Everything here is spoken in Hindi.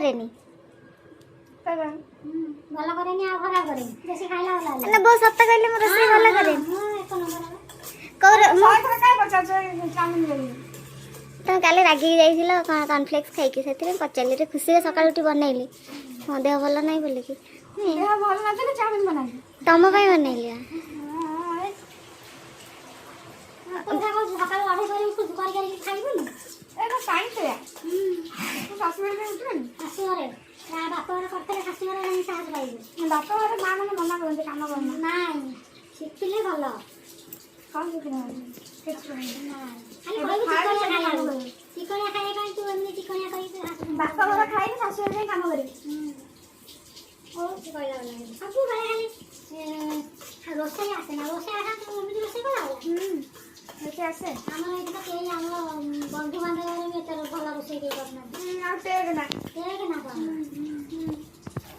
करेनी भल करेनी आ खराब करेनी बेसी खाइला होला ना बहुत सत्ता कहले मोर रोसई भल करे एक नंबर कर साथ काय बचा चाउमिन करी तुम काले रागी जाइल कॉर्नफ्लेक्स खाइकी से पचारि रे खुशी रे सकाळ उठी बनैली मो देह भल नहीं बोले कि देह भल ना तले चाउमिन बनाई तुम कहीं बनैली कोठा को सकाळ आधे करी कुछ कर खाइबो एटा साइंस रे तू सासुरे में उठनी शाशुरे ना बापर करते शाशुरे नहीं साहस पाइबो बापा वाला मां माने मना करते काम करना नहीं शिखिले भल कौन शिखना किछ नहीं खाली कहबो चिकनिया खाए काई तू एमनी चिकनिया करी बापा वाला खाई सासुरे में काम करे ओ कहला वाला सब खाली रोषे आसे ना रोषे आसा तू एमनी रोषे करा ऐसे ऐसे हमर एटा के हम बंधु बांधव में एटा भल रोषे के करना आ टेक ना के ना